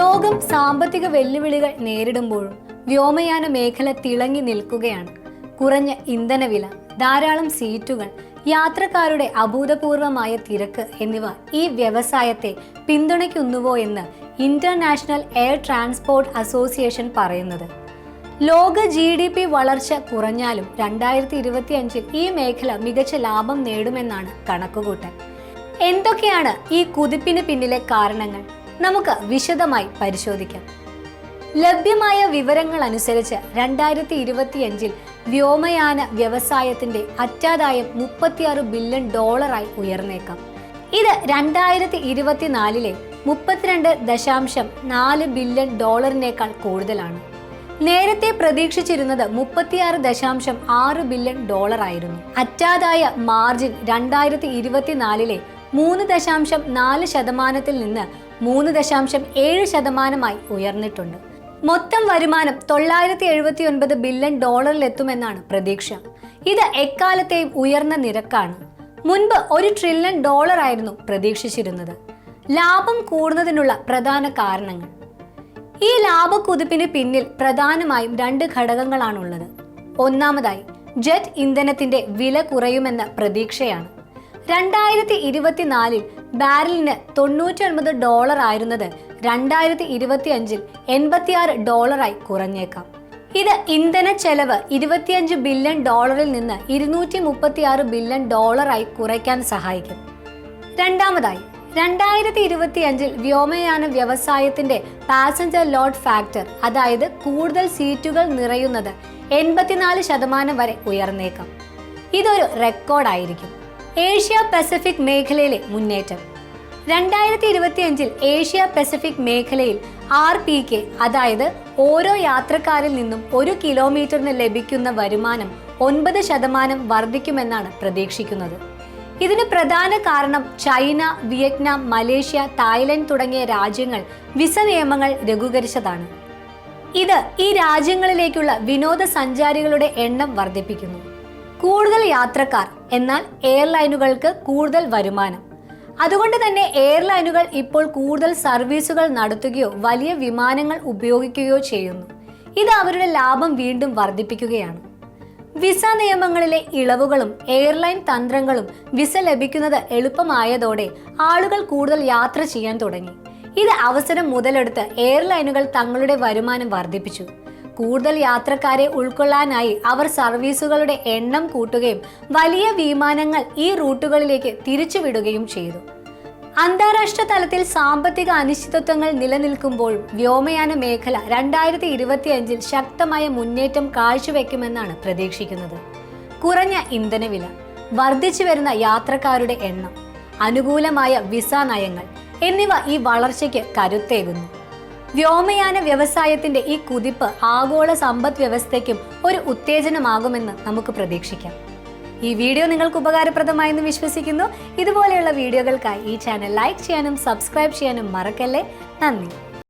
ലോകം സാമ്പത്തിക വെല്ലുവിളികൾ നേരിടുമ്പോഴും വ്യോമയാന മേഖല തിളങ്ങി നിൽക്കുകയാണ്. കുറഞ്ഞ ഇന്ധനവില, ധാരാളം സീറ്റുകൾ, യാത്രക്കാരുടെ അഭൂതപൂർവമായ തിരക്ക് എന്നിവ ഈ വ്യവസായത്തെ പിന്തുണയ്ക്കുന്നുവോ എന്ന് ഇന്റർനാഷണൽ എയർ ട്രാൻസ്പോർട്ട് അസോസിയേഷൻ പറയുന്നത്. ലോക GDP വളർച്ച കുറഞ്ഞാലും 2025 ഈ മേഖല മികച്ച ലാഭം നേടുമെന്നാണ് കണക്കുകൂട്ടൽ. എന്തൊക്കെയാണ് ഈ കുതിപ്പിന് പിന്നിലെ കാരണങ്ങൾ? നമുക്ക് വിശദമായി പരിശോധിക്കാം. ലഭ്യമായ വിവരങ്ങൾ അനുസരിച്ച് 2025 വ്യോമയാന വ്യവസായത്തിന്റെ അറ്റാദായം $36 ബില്യൺ ഉയർന്നേക്കാം. ഇത് 2024 $32.4 ബില്യൺ കൂടുതലാണ്. നേരത്തെ പ്രതീക്ഷിച്ചിരുന്നത് $36.6 ബില്യൺ ആയിരുന്നു. അറ്റാദായ മാർജിൻ 2024 3.4% നിന്ന് 3.7% ഉയർന്നിട്ടുണ്ട്. മൊത്തം വരുമാനം $979 ബില്യൺ എത്തുമെന്നാണ് പ്രതീക്ഷ. ഇത് എക്കാലത്തെയും ഉയർന്ന നിരക്കാണ്. മുൻപ് $1 ട്രില്യൺ ആയിരുന്നു പ്രതീക്ഷിച്ചിരുന്നത്. ലാഭം കൂടുന്നതിനുള്ള പ്രധാന കാരണങ്ങൾ. ഈ ലാഭക്കുതിപ്പിന് പിന്നിൽ പ്രധാനമായും 2 ഘടകങ്ങളാണുള്ളത്. ഒന്നാമതായി, ജെറ്റ് ഇന്ധനത്തിന്റെ വില കുറയുമെന്ന പ്രതീക്ഷയാണ്. 2024 ബാരലിന് $99 ആയിരുന്നത് 2025 $86 കുറഞ്ഞേക്കാം. ഇത് ഇന്ധന ചെലവ് $25 ബില്യൺ നിന്ന് $236 ബില്യൺ കുറയ്ക്കാൻ സഹായിക്കും. രണ്ടാമതായി, 2025 വ്യോമയാന വ്യവസായത്തിന്റെ പാസഞ്ചർ ലോഡ് ഫാക്ടർ, അതായത് കൂടുതൽ സീറ്റുകൾ നിറയുന്നത് 84% വരെ ഉയർന്നേക്കാം. ഇതൊരു റെക്കോർഡായിരിക്കും. ഏഷ്യ പസഫിക് മേഖലയിലെ മുന്നേറ്റം. 2025 ഏഷ്യ പസഫിക് മേഖലയിൽ RPK, അതായത് ഓരോ യാത്രക്കാരിൽ നിന്നും 1 കിലോമീറ്ററിന് ലഭിക്കുന്ന വരുമാനം 9% വർദ്ധിക്കുമെന്നാണ് പ്രതീക്ഷിക്കുന്നത്. ഇതിന് പ്രധാന കാരണം ചൈന, വിയറ്റ്നാം, മലേഷ്യ, തായ്ലൻഡ് തുടങ്ങിയ രാജ്യങ്ങൾ വിസ നിയമങ്ങൾ ലഘൂകരിച്ചതാണ്. ഇത് ഈ രാജ്യങ്ങളിലേക്കുള്ള വിനോദസഞ്ചാരികളുടെ എണ്ണം വർദ്ധിപ്പിക്കുന്നു. കൂടുതൽ യാത്രക്കാർ, എന്നാൽ എയർലൈനുകൾക്ക് കൂടുതൽ വരുമാനം. അതുകൊണ്ട് തന്നെ എയർലൈനുകൾ ഇപ്പോൾ കൂടുതൽ സർവീസുകൾ നടത്തുകയോ വലിയ വിമാനങ്ങൾ ഉപയോഗിക്കുകയോ ചെയ്യുന്നു. ഇത് അവരുടെ ലാഭം വീണ്ടും വർദ്ധിപ്പിക്കുകയാണ്. വിസ നിയമങ്ങളിലെ ഇളവുകളും എയർലൈൻ തന്ത്രങ്ങളും വിസ ലഭിക്കുന്നത് എളുപ്പമായതോടെ ആളുകൾ കൂടുതൽ യാത്ര ചെയ്യാൻ തുടങ്ങി. ഇത് അവസരം മുതലെടുത്ത് എയർലൈനുകൾ തങ്ങളുടെ വരുമാനം വർദ്ധിപ്പിച്ചു. കൂടുതൽ യാത്രക്കാരെ ഉൾക്കൊള്ളാനായി അവർ സർവീസുകളുടെ എണ്ണം കൂട്ടുകയും വലിയ വിമാനങ്ങൾ ഈ റൂട്ടുകളിലേക്ക് തിരിച്ചുവിടുകയും ചെയ്തു. അന്താരാഷ്ട്ര തലത്തിൽ സാമ്പത്തിക അനിശ്ചിതത്വങ്ങൾ നിലനിൽക്കുമ്പോഴും വ്യോമയാന മേഖല 2025 ശക്തമായ മുന്നേറ്റം കാഴ്ചവെക്കുമെന്നാണ് പ്രതീക്ഷിക്കുന്നത്. കുറഞ്ഞ ഇന്ധനവില, വർദ്ധിച്ചു വരുന്ന യാത്രക്കാരുടെ എണ്ണം, അനുകൂലമായ വിസ നയങ്ങൾ എന്നിവ ഈ വളർച്ചയ്ക്ക് കരുത്തേകുന്നു. വ്യോമയാന വ്യവസായത്തിന്റെ ഈ കുതിപ്പ് ആഗോള സമ്പദ് വ്യവസ്ഥയ്ക്കും ഒരു ഉത്തേജനമാകുമെന്ന് നമുക്ക് പ്രതീക്ഷിക്കാം. ഈ വീഡിയോ നിങ്ങൾക്ക് ഉപകാരപ്രദമായെന്ന് വിശ്വസിക്കുന്നു. ഇതുപോലെയുള്ള വീഡിയോകൾക്കായി ഈ ചാനൽ ലൈക്ക് ചെയ്യാനും സബ്സ്ക്രൈബ് ചെയ്യാനും മറക്കല്ലേ. നന്ദി.